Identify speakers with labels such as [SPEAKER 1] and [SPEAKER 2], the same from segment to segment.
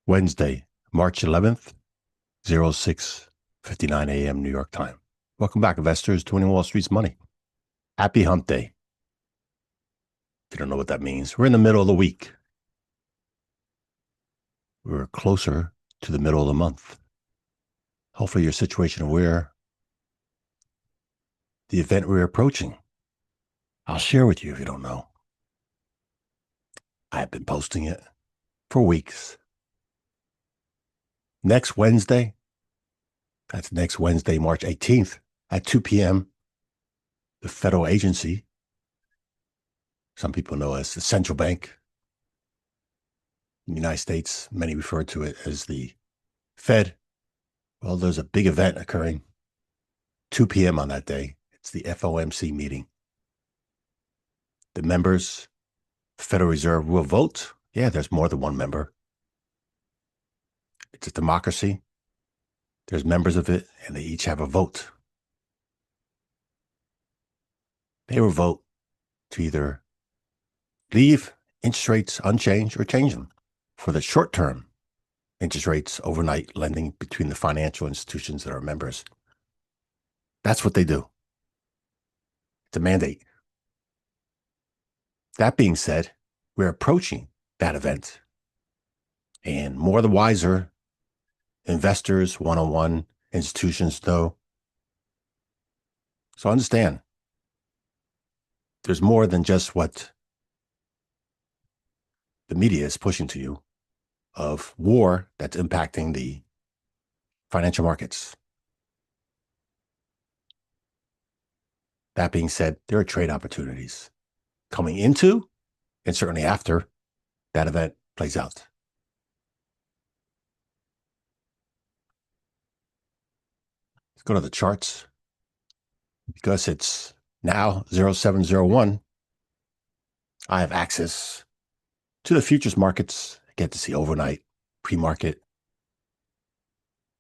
[SPEAKER 1] Wednesday, March 11th, 06:59 a.m. New York time. Welcome back, investors, to Winning Wall Street's Money. Happy Hump Day. If you don't know what that means, we're in the middle of the week. We're closer to the middle of the month. Hopefully your situation aware the event we're approaching. I'll share with you if you don't know. I have been posting it for weeks. Next Wednesday, that's next Wednesday, March 18th at 2 p.m., the federal agency, some people know as the central bank in the United States, many refer to it as the Fed. Well, there's a big event occurring 2 p.m. on that day. It's the FOMC meeting. The members, the Federal Reserve, will vote. Yeah, there's more than one member. It's a democracy. There's members of it, and they each have a vote. They will vote to either leave interest rates unchanged or change them for the short term interest rates overnight lending between the financial institutions that are members. That's what they do. It's a mandate. That being said, we're approaching that event, and more the wiser investors, one-on-one institutions know. So understand, there's more than just what the media is pushing to you of war that's impacting the financial markets. That being said, there are trade opportunities coming into and certainly after that event plays out. Let's go to the charts. Because it's now 0701, I have access to the futures markets. I get to see overnight, pre-market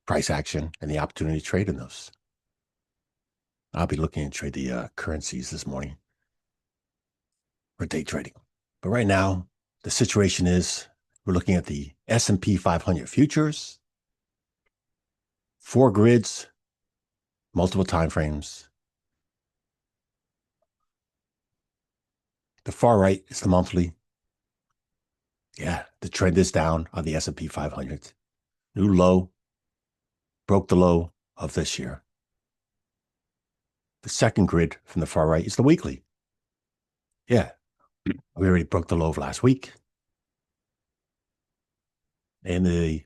[SPEAKER 1] price action and the opportunity to trade in those. I'll be looking to trade the currencies this morning for day trading. But right now, the situation is we're looking at the S&P 500 futures, 4 grids, multiple time frames. The far right is the monthly. Yeah, the trend is down on the S&P 500. New low, broke the low of this year. The second grid from the far right is the weekly. Yeah, we already broke the low of last week. And the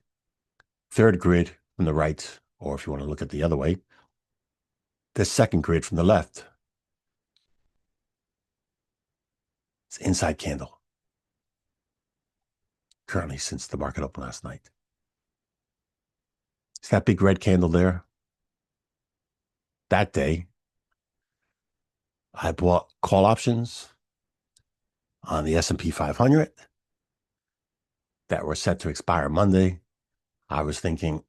[SPEAKER 1] third grid from the right, or if you want to look at the other way, the second grid from the left. It's inside candle. Currently since the market opened last night. It's that big red candle there. That day, I bought call options on the S&P 500 that were set to expire Monday. I was thinking,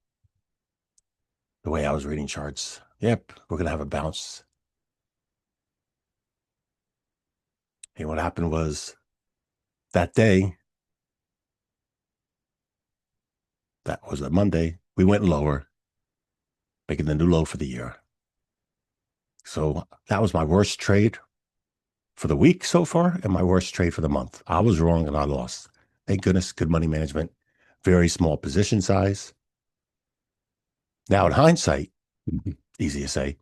[SPEAKER 1] the way I was reading charts, yep, we're going to have a bounce. And what happened was that day, that was a Monday, we went lower, making the new low for the year. So that was my worst trade for the week so far and my worst trade for the month. I was wrong and I lost. Thank goodness, good money management, very small position size. Now, in hindsight, easy to say,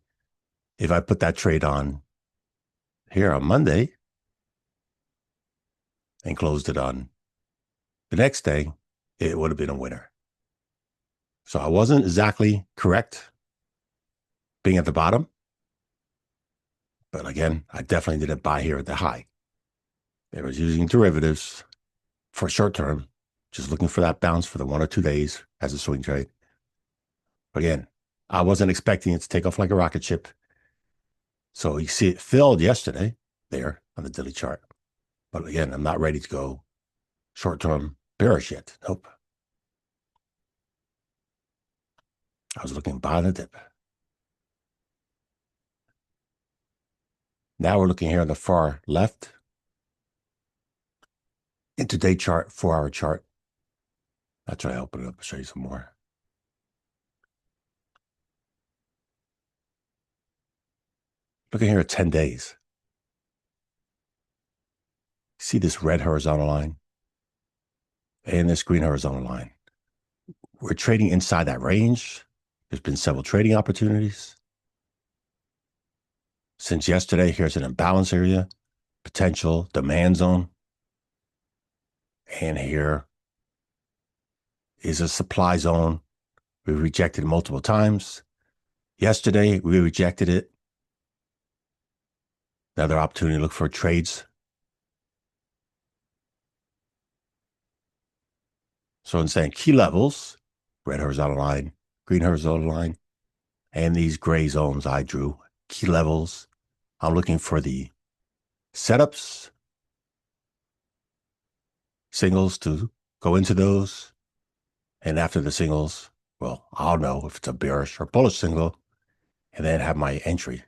[SPEAKER 1] if I put that trade on here on Monday and closed it on the next day, it would have been a winner. So I wasn't exactly correct being at the bottom. But again, I definitely didn't buy here at the high. I was using derivatives for short term, just looking for that bounce for the 1 or 2 days as a swing trade. But again, I wasn't expecting it to take off like a rocket ship. So you see it filled yesterday there on the daily chart. But again, I'm not ready to go short-term bearish yet. Nope. I was looking buy the dip. Now we're looking here on the far left. Intraday chart, 4-hour chart. I'll try to open it up and show you some more. Look at here at 10 days. See this red horizontal line and this green horizontal line. We're trading inside that range. There's been several trading opportunities. Since yesterday, here's an imbalance area, potential demand zone. And here is a supply zone. We rejected it multiple times. Yesterday, we rejected it. Another opportunity to look for trades. So I'm saying key levels, red horizontal line, green horizontal line, and these gray zones I drew, key levels. I'm looking for the setups, singles to go into those. And after the singles, well, I'll know if it's a bearish or bullish signal, and then have my entry.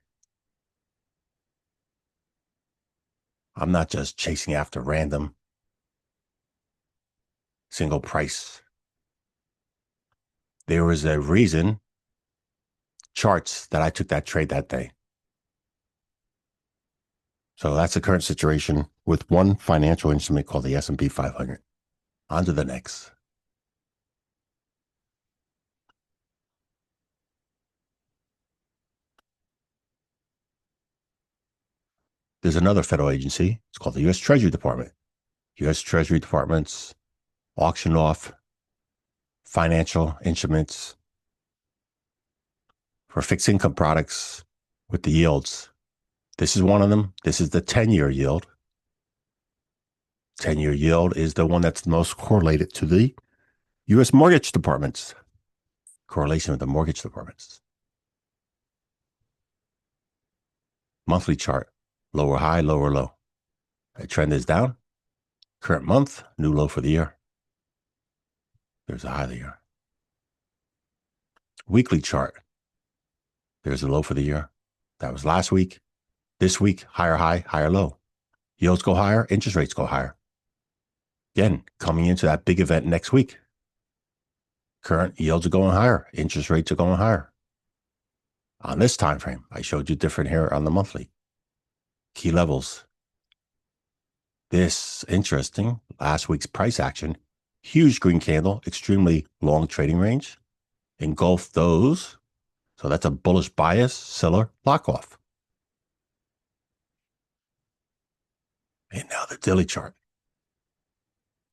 [SPEAKER 1] I'm not just chasing after random single price. There was a reason, charts, that I took that trade that day. So that's the current situation with one financial instrument called the S&P 500. On to the next. There's another federal agency. It's called the U.S. Treasury Department. U.S. Treasury Departments auction off financial instruments for fixed income products with the yields. This is one of them. This is the 10-year yield. 10-year yield is the one that's most correlated to the U.S. mortgage departments. Correlation with the mortgage departments. Monthly chart. Lower high, lower low. The trend is down. Current month, new low for the year. There's a high of the year. Weekly chart. There's a low for the year. That was last week. This week, higher high, higher low. Yields go higher, interest rates go higher. Again, coming into that big event next week. Current yields are going higher, interest rates are going higher. On this time frame, I showed you different here on the monthly. Key levels. This interesting, last week's price action, huge green candle, extremely long trading range, engulfed those. So that's a bullish bias, seller lock off. And now the daily chart.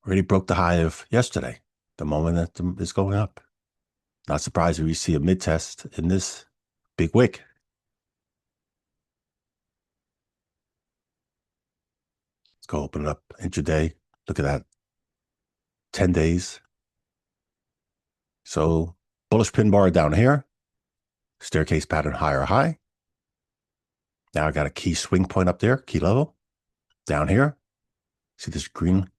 [SPEAKER 1] Already broke the high of yesterday, the moment that it's going up. Not surprised if we see a mid test in this big wick. Let's go open it up intraday. Look at that. 10 days. So bullish pin bar down here. Staircase pattern higher high. Now I got a key swing point up there, key level. Down here. See this green?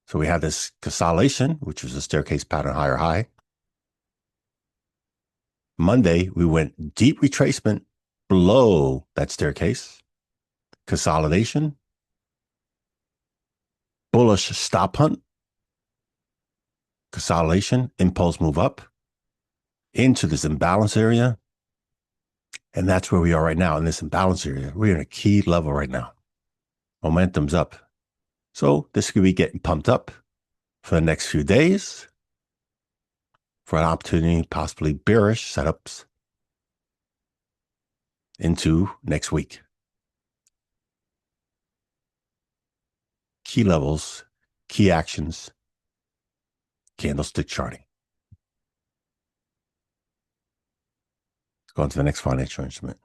[SPEAKER 1] So we have this consolidation, which was a staircase pattern higher high. Monday, we went deep retracement below that staircase. Consolidation. Bullish stop hunt. Consolidation, impulse move up into this imbalance area. And that's where we are right now in this imbalance area. We're in a key level right now. Momentum's up. So this could be getting pumped up for the next few days for an opportunity, possibly bearish setups into next week. Key levels, key actions, candlestick charting. Let's go on to the next financial instrument.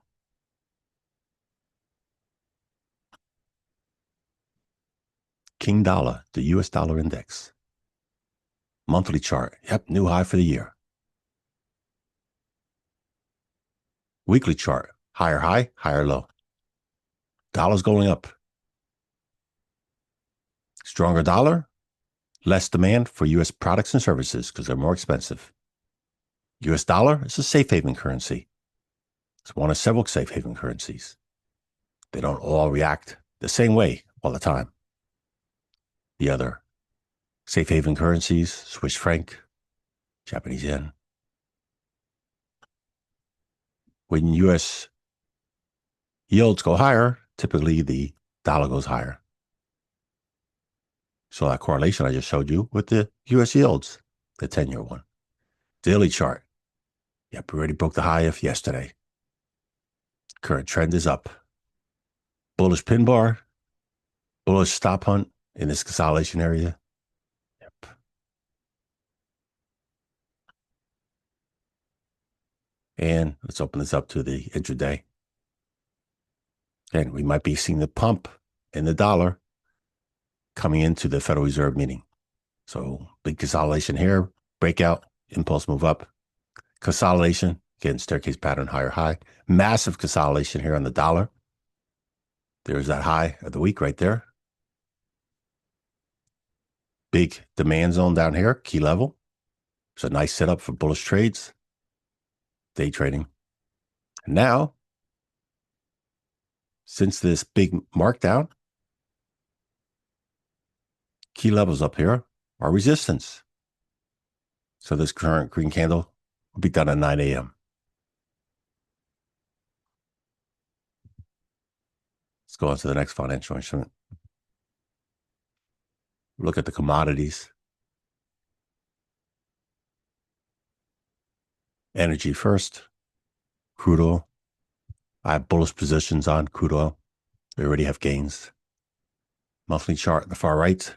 [SPEAKER 1] King dollar, the US dollar index. Monthly chart. Yep, new high for the year. Weekly chart. Higher high, higher low. Dollar's going up. Stronger dollar, less demand for US products and services because they're more expensive. US dollar is a safe haven currency. It's one of several safe haven currencies. They don't all react the same way all the time. The other Safe haven currencies, Swiss franc, Japanese yen. When U.S. yields go higher, typically the dollar goes higher. So that correlation I just showed you with the U.S. yields, the 10-year one. Daily chart. Yep, we already broke the high of yesterday. Current trend is up. Bullish pin bar, bullish stop hunt in this consolidation area. Yep. And let's open this up to the intraday. And we might be seeing the pump in the dollar coming into the Federal Reserve meeting. So big consolidation here, breakout, impulse move up, consolidation, again, staircase pattern, higher high, massive consolidation here on the dollar. There's that high of the week right there. Big demand zone down here, key level. It's a nice setup for bullish trades, day trading. And now, since this big markdown, key levels up here are resistance. So this current green candle will be done at 9 a.m. Let's go on to the next financial instrument. Look at the commodities. Energy first, crude oil. I have bullish positions on crude oil. We already have gains. Monthly chart on the far right.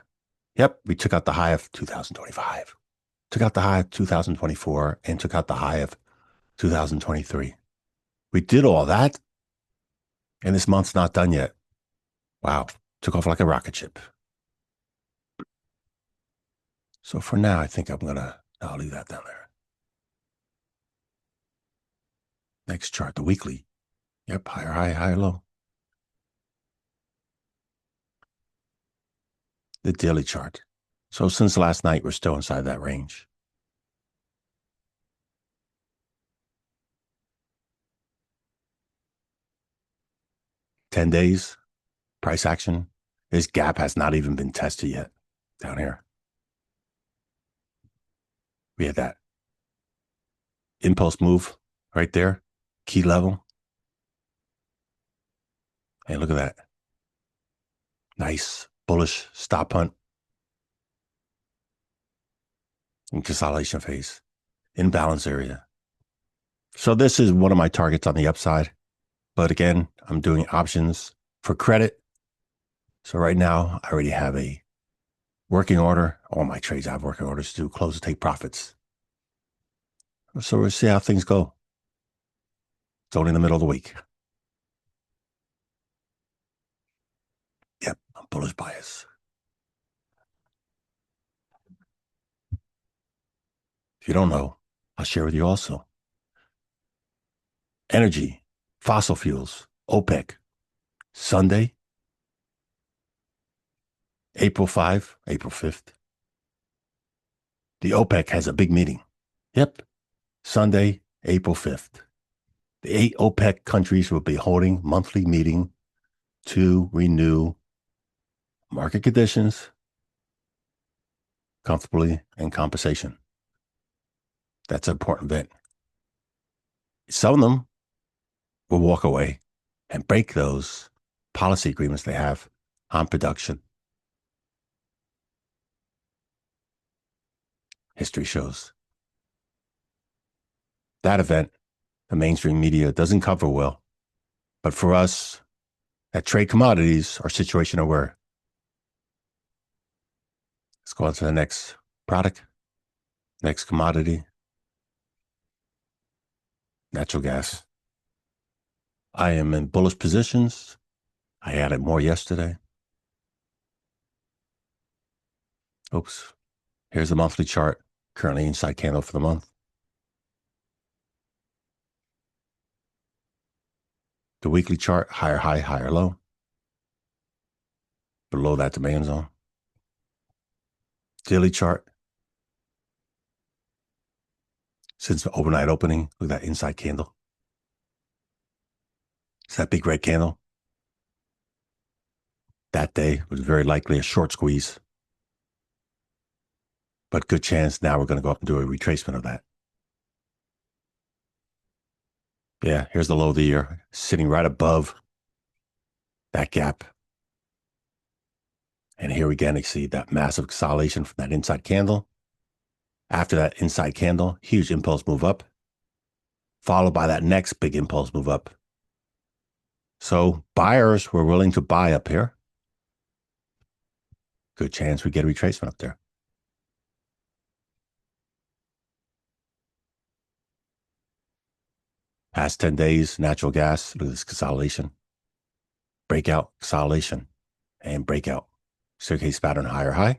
[SPEAKER 1] Yep, we took out the high of 2025. Took out the high of 2024 and took out the high of 2023. We did all that, and this month's not done yet. Wow, took off like a rocket ship. So for now, I think I'll leave that down there. Next chart, the weekly. Yep, higher high, higher low. The daily chart. So since last night, we're still inside that range. $10 days, price action. This gap has not even been tested yet down here. We had that impulse move right there, key level. Hey, look at that. Nice bullish stop hunt in consolidation phase, imbalance area. So this is one of my targets on the upside. But again, I'm doing options for credit. So right now, I already have a working order. All my trades I have working orders to close to take profits. So we'll see how things go. It's only in the middle of the week. Yep, I'm bullish bias. If you don't know, I'll share with you also. Energy, fossil fuels, OPEC, Sunday, April 5, April 5th. The OPEC has a big meeting. Yep, Sunday, April 5th. The 8 OPEC countries will be holding monthly meeting to renew market conditions comfortably and compensation. That's an important event. Some of them will walk away and break those policy agreements they have on production. History shows. That event, the mainstream media doesn't cover well. But for us that trade commodities, our situation aware. Let's go on to the next product, next commodity. Natural gas. I am in bullish positions. I added more yesterday. Oops. Here's the monthly chart. Currently inside candle for the month. The weekly chart, higher high, higher low. Below that demand zone. Daily chart. Since the overnight opening, look at that inside candle. It's that big red candle. That day was very likely a short squeeze. but good chance now we're going to go up and do a retracement of that. Yeah, here's the low of the year, sitting right above that gap. And here again, you see that massive consolidation from that inside candle. After that inside candle, huge impulse move up, followed by that next big impulse move up. So buyers were willing to buy up here. Good chance we get a retracement up there. Past 10 days, natural gas, look at this consolidation. Breakout, consolidation, and breakout. Staircase pattern, higher high.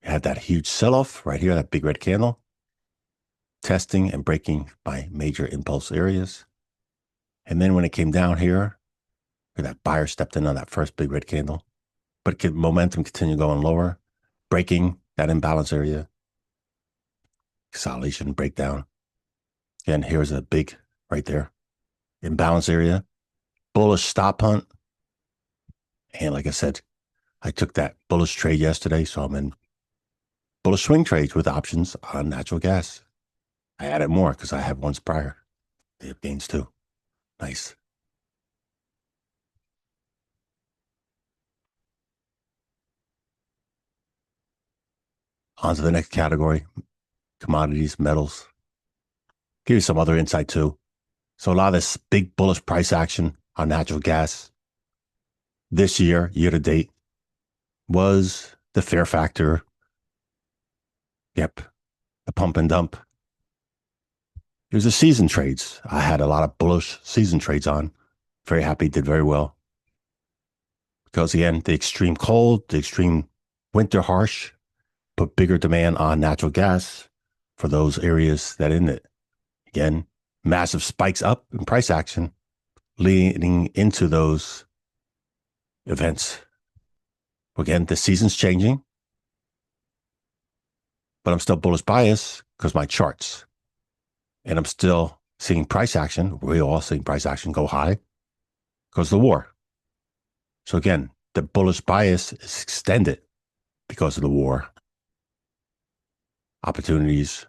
[SPEAKER 1] You had that huge sell-off right here, that big red candle. Testing and breaking by major impulse areas. And then when it came down here, that buyer stepped in on that first big red candle. But momentum continued going lower, breaking that imbalance area. Consolidation, breakdown. Again, here's a big, right there, imbalance area. Bullish stop hunt. And like I said, I took that bullish trade yesterday, so I'm in bullish swing trades with options on natural gas. I added more because I have ones prior. They have gains too. Nice. On to the next category, commodities, metals. Give you some other insight too. So a lot of this big bullish price action on natural gas this year, year to date, was the fear factor. Yep, the pump and dump. Here's the season trades. I had a lot of bullish season trades on. Very happy, did very well. Because again, the extreme cold, the extreme winter harsh, put bigger demand on natural gas for those areas that in it. Again, massive spikes up in price action leading into those events. Again, the season's changing, but I'm still bullish bias because my charts. And I'm still seeing price action. We're all seeing price action go high because of the war. So again, the bullish bias is extended because of the war. Opportunities,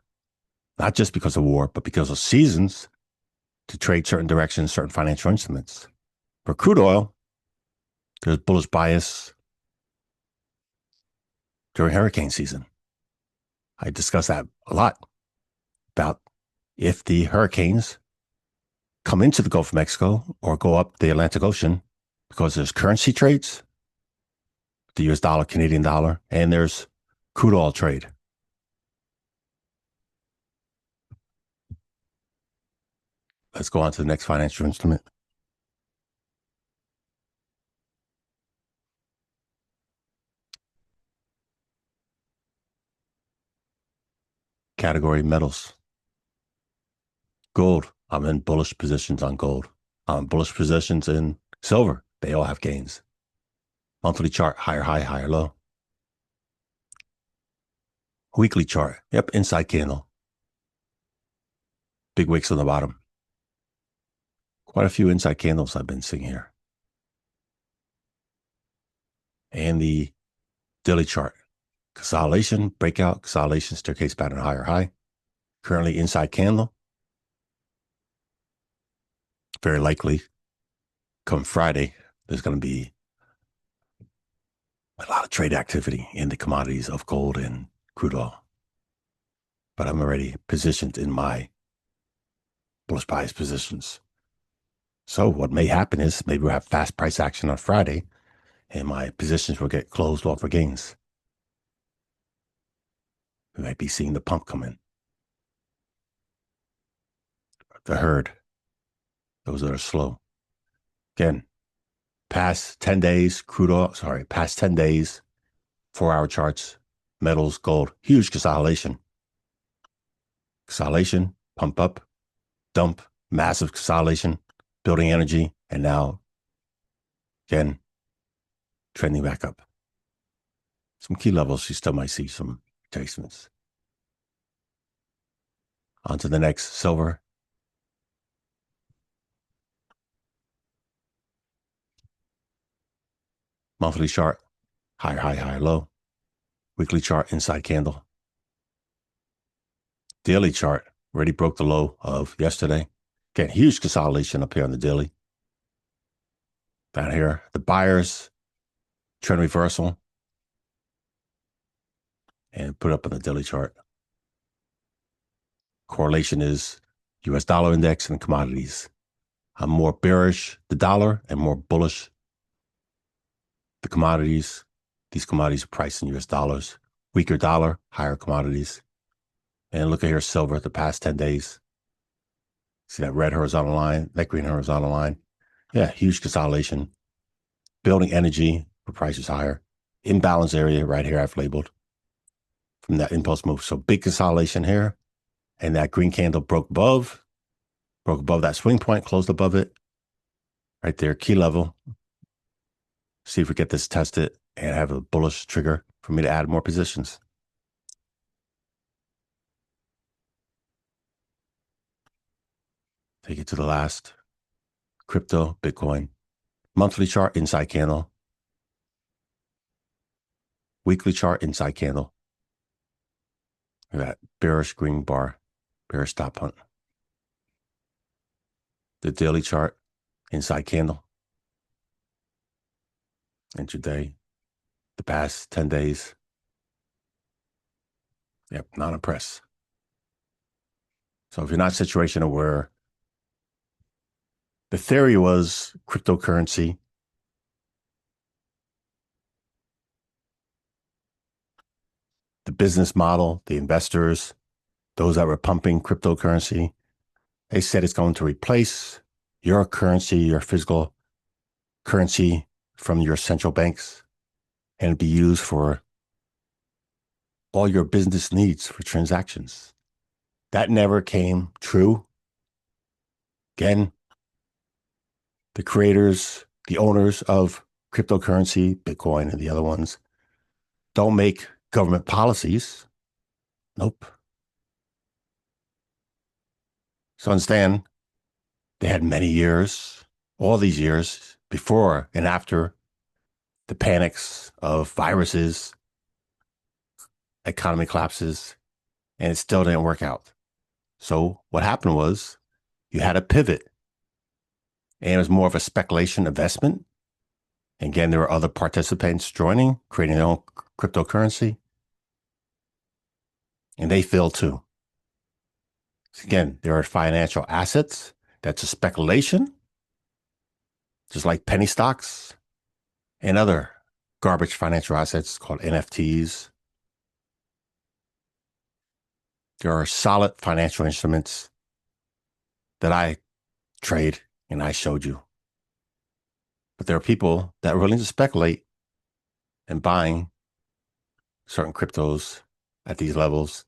[SPEAKER 1] not just because of war, but because of seasons to trade certain directions, certain financial instruments. For crude oil, there's bullish bias during hurricane season. I discuss that a lot about if the hurricanes come into the Gulf of Mexico or go up the Atlantic Ocean because there's currency trades, the US dollar, Canadian dollar, and there's crude oil trade. Let's go on to the next financial instrument. Category metals. Gold. I'm in bullish positions on gold. I'm in bullish positions in silver. They all have gains. Monthly chart, higher high, higher low. Weekly chart. Yep, inside candle. Big wicks on the bottom. Quite a few inside candles I've been seeing here. And the daily chart. Consolidation, breakout, consolidation, staircase pattern, higher high. Currently inside candle. Very likely come Friday, there's going to be a lot of trade activity in the commodities of gold and crude oil. But I'm already positioned in my bullish bias positions. So what may happen is maybe we'll have fast price action on Friday and my positions will get closed off for gains. We might be seeing the pump come in. The herd, those that are slow. Again, past 10 days, past 10 days, 4-hour charts, metals, gold, huge consolidation. Consolidation, pump up, dump, massive consolidation, building energy, and now, again, trending back up. Some key levels, you still might see some retracements. On to the next, silver. Monthly chart, higher high, higher low. Weekly chart, inside candle. Daily chart already broke the low of yesterday. Again, huge consolidation up here on the daily. Down here, the buyers trend reversal and put up on the daily chart. Correlation is US dollar index and commodities. I'm more bearish the dollar and more bullish the commodities. These commodities are priced in US dollars. Weaker dollar, higher commodities. And look at here, silver, the past 10 days. See that red horizontal line, that green horizontal line? Yeah, huge consolidation. Building energy for prices higher. Imbalance area right here I've labeled from that impulse move. So big consolidation here. And that green candle broke above that swing point, closed above it. Right there, key level. See if we get this tested and have a bullish trigger for me to add more positions. Take it to the last. Crypto, Bitcoin. Monthly chart, inside candle. Weekly chart, inside candle. Look at that bearish green bar, bearish stop hunt. The daily chart, inside candle. Intraday, the past 10 days. Yep, not impressed. So if you're not situational where the theory was cryptocurrency, the business model, the investors, those that were pumping cryptocurrency, they said it's going to replace your currency, your physical currency from your central banks and be used for all your business needs for transactions. That never came true. Again, the creators, the owners of cryptocurrency, Bitcoin and the other ones, don't make government policies. Nope. So understand, they had many years, all these years before and after the panics of viruses, economy collapses, and it still didn't work out. So what happened was you had a pivot, and it was more of a speculation investment. And again, there were other participants joining, creating their own cryptocurrency, and they failed too. So again, there are financial assets. That's a speculation, just like penny stocks and other garbage financial assets called NFTs. There are solid financial instruments that I trade and I showed you. But there are people that are willing to speculate and buying certain cryptos at these levels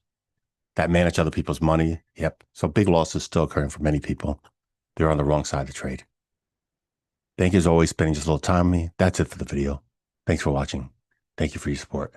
[SPEAKER 1] that manage other people's money. Yep. So big losses still occurring for many people. They're on the wrong side of the trade. Thank you as always, spending just a little time with me. That's it for the video. Thanks for watching. Thank you for your support.